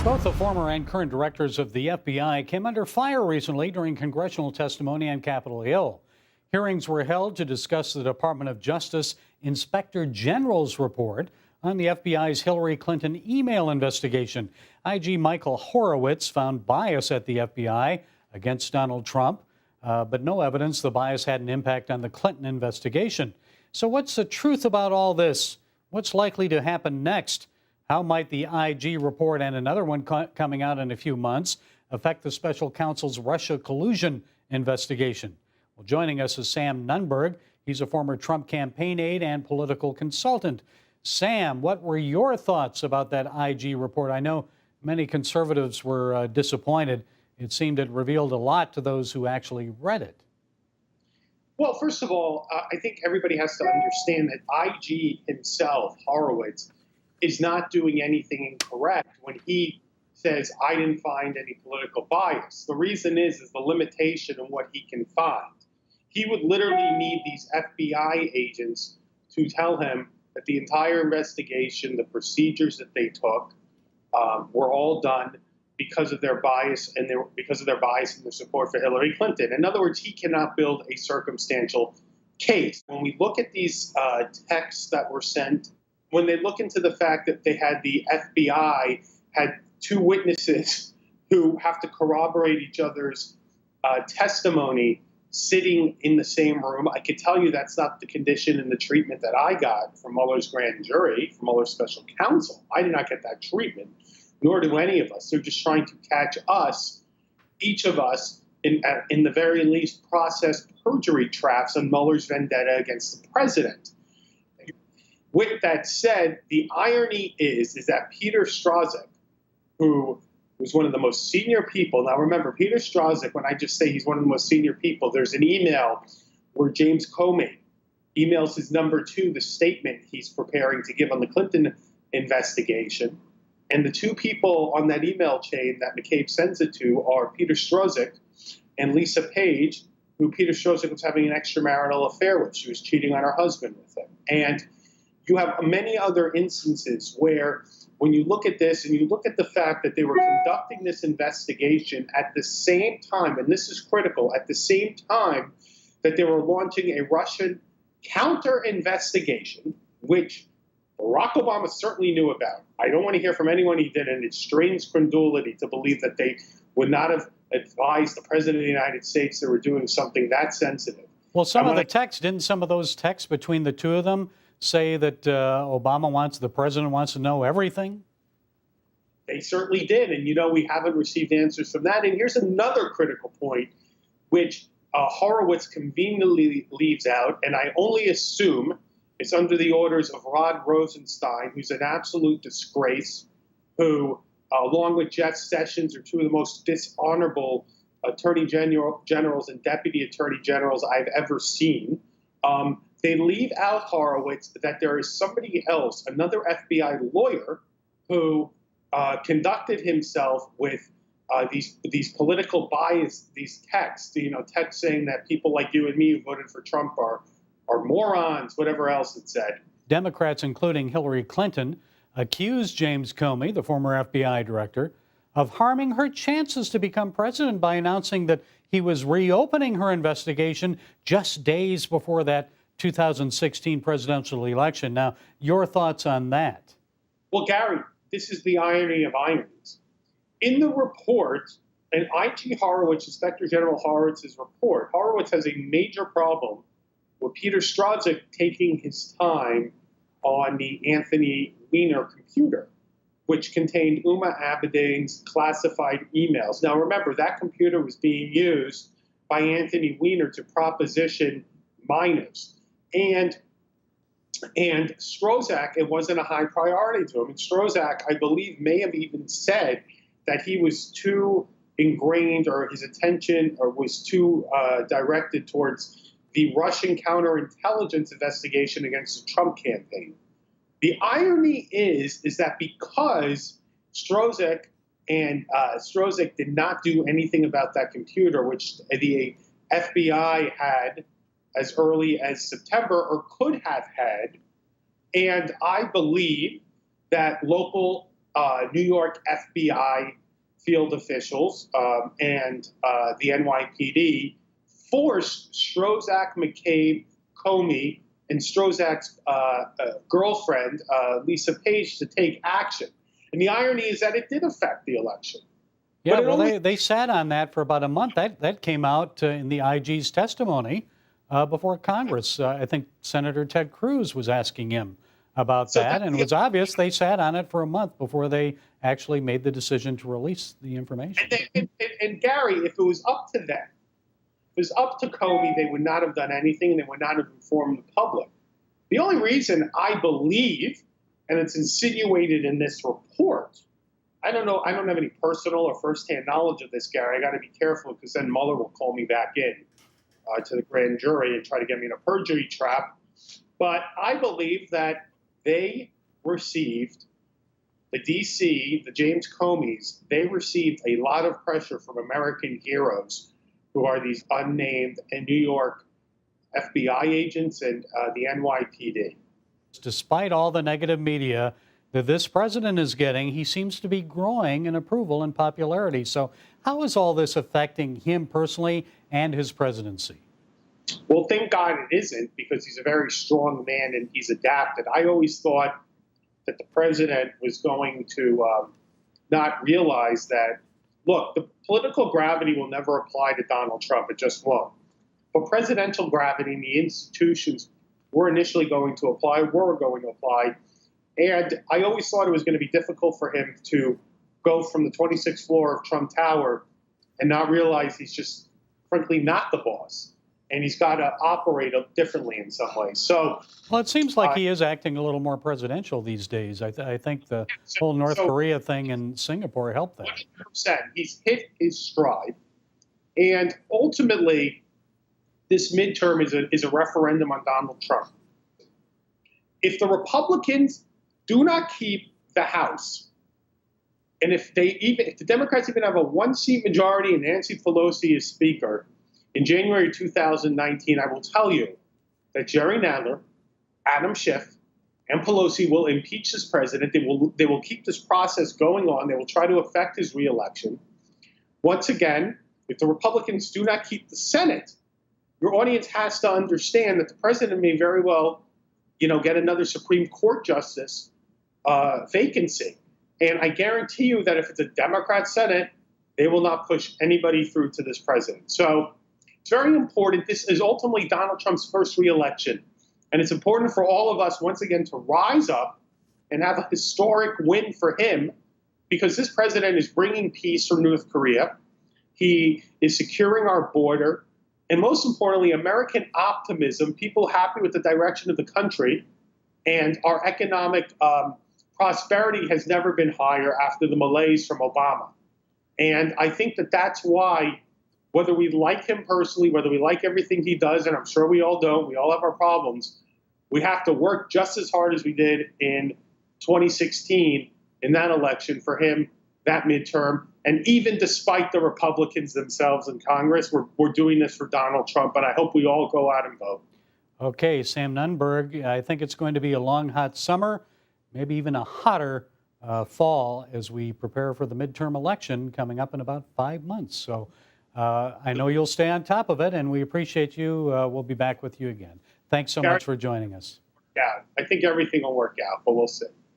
Both the former and current directors of the FBI came under fire recently during congressional testimony on Capitol Hill. Hearings were held to discuss the Department of Justice Inspector General's report on the FBI's Hillary Clinton email investigation. IG Michael Horowitz found bias at the FBI against Donald Trump, but no evidence the bias had an impact on the Clinton investigation. So what's the truth about all this? What's likely to happen next? How might the IG report and another one coming out in a few months affect the special counsel's Russia collusion investigation? Well, joining us is Sam Nunberg. He's a former Trump campaign aide and political consultant. Sam, what were your thoughts about that IG report? I know many conservatives were disappointed. It seemed it revealed a lot to those who actually read it. Well, first of all, I think everybody has to understand that IG himself, Horowitz, is not doing anything incorrect when he says, I didn't find any political bias. The reason is the limitation on what he can find. He would literally need these FBI agents to tell him that the entire investigation, the procedures that they took, were all done because of their bias and because of their bias and their support for Hillary Clinton. In other words, he cannot build a circumstantial case. When we look at these texts that were sent, when they look into the fact that they had the FBI had two witnesses who have to corroborate each other's testimony sitting in the same room, I can tell you that's not the condition and the treatment that I got from Mueller's grand jury, from Mueller's special counsel. I did not get that treatment, nor do any of us. They're just trying to catch us, each of us, in the very least, process perjury traps on Mueller's vendetta against the president. With that said, the irony is that Peter Strzok, who was one of the most senior people. Now, remember, Peter Strzok, when I just say he's one of the most senior people, there's an email where James Comey emails his number two the statement he's preparing to give on the Clinton investigation. And the two people on that email chain that McCabe sends it to are Peter Strzok and Lisa Page, who Peter Strzok was having an extramarital affair with. She was cheating on her husband with him. And you have many other instances where when you look at this and you look at the fact that they were conducting this investigation at the same time, and this is critical, at the same time that they were launching a Russian counter-investigation, which Barack Obama certainly knew about. I don't want to hear from anyone he didn't. It strains credulity to believe that they would not have advised the President of the United States they were doing something that sensitive. Well, some of those texts between the two of them say that the president wants to know everything? They certainly did. And, we haven't received answers from that. And here's another critical point, which Horowitz conveniently leaves out. And I only assume it's under the orders of Rod Rosenstein, who's an absolute disgrace, who, along with Jeff Sessions, are two of the most dishonorable attorney generals and deputy attorney generals I've ever seen. They leave out Horowitz that there is somebody else, another FBI lawyer, who conducted himself with these political bias, these texts, texts saying that people like you and me who voted for Trump are morons, whatever else it said. Democrats, including Hillary Clinton, accused James Comey, the former FBI director, of harming her chances to become president by announcing that he was reopening her investigation just days before that 2016 presidential election. Now, your thoughts on that? Well, Gary, this is the irony of ironies. In the report, and IG Horowitz, Inspector General Horowitz's report, Horowitz has a major problem with Peter Strzok taking his time on the Anthony Weiner computer, which contained Uma Abedin's classified emails. Now, remember, that computer was being used by Anthony Weiner to proposition minors. And Strzok, it wasn't a high priority to him. And Strzok, I believe, may have even said that he was too ingrained, or his attention was too directed towards the Russian counterintelligence investigation against the Trump campaign. The irony is that because Strzok did not do anything about that computer, which the FBI had as early as September, or could have had. And I believe that local New York FBI field officials and the NYPD forced Strozak, McCabe, Comey, and Strozak's girlfriend, Lisa Page, to take action. And the irony is that it did affect the election. Yeah, well, they sat on that for about a month. That came out in the IG's testimony before Congress. I think Senator Ted Cruz was asking him about that, and it was obvious they sat on it for a month before they actually made the decision to release the information. And Gary, if it was up to them, if it was up to Comey, they would not have done anything, and they would not have informed the public. The only reason I believe, and it's insinuated in this report, I don't know, I don't have any personal or firsthand knowledge of this, Gary. I got to be careful because then Mueller will call me back in to the grand jury and try to get me in a perjury trap. But I believe that they received, the DC, the James Comeys, they received a lot of pressure from American heroes who are these unnamed and New York FBI agents and the NYPD. Despite all the negative media that this president is getting, he seems to be growing in approval and popularity. So how is all this affecting him personally and his presidency? Well, thank God it isn't, because he's a very strong man and he's adapted. I always thought that the president was going to not realize that, look, the political gravity will never apply to Donald Trump. It just won't. But presidential gravity and the institutions were initially going to apply, were going to apply. And I always thought it was going to be difficult for him to go from the 26th floor of Trump Tower and not realize he's just, frankly, not the boss. And he's got to operate differently in some ways. So, well, it seems like he is acting a little more presidential these days. I think the whole North Korea thing in Singapore helped that. 100%. He's hit his stride. And ultimately, this midterm is a referendum on Donald Trump. If the Republicans do not keep the House, and if the Democrats even have a one-seat majority and Nancy Pelosi is Speaker, in January 2019, I will tell you that Jerry Nadler, Adam Schiff, and Pelosi will impeach this president. They will keep this process going on. They will try to affect his reelection. Once again, if the Republicans do not keep the Senate, your audience has to understand that the president may very well, get another Supreme Court justice vacancy. And I guarantee you that if it's a Democrat Senate, they will not push anybody through to this president. So it's very important. This is ultimately Donald Trump's first reelection. And it's important for all of us, once again, to rise up and have a historic win for him, because this president is bringing peace from North Korea. He is securing our border. And most importantly, American optimism, people happy with the direction of the country, and our economic prosperity has never been higher after the malaise from Obama. And I think that that's why, whether we like him personally, whether we like everything he does, and I'm sure we all don't, we all have our problems, we have to work just as hard as we did in 2016 in that election for him, that midterm. And even despite the Republicans themselves in Congress, we're doing this for Donald Trump, and I hope we all go out and vote. Okay, Sam Nunberg, I think it's going to be a long, hot summer, maybe even a hotter fall as we prepare for the midterm election coming up in about 5 months. So I know you'll stay on top of it, and we appreciate you. We'll be back with you again. Thanks so much for joining us. Yeah, I think everything will work out, but we'll see.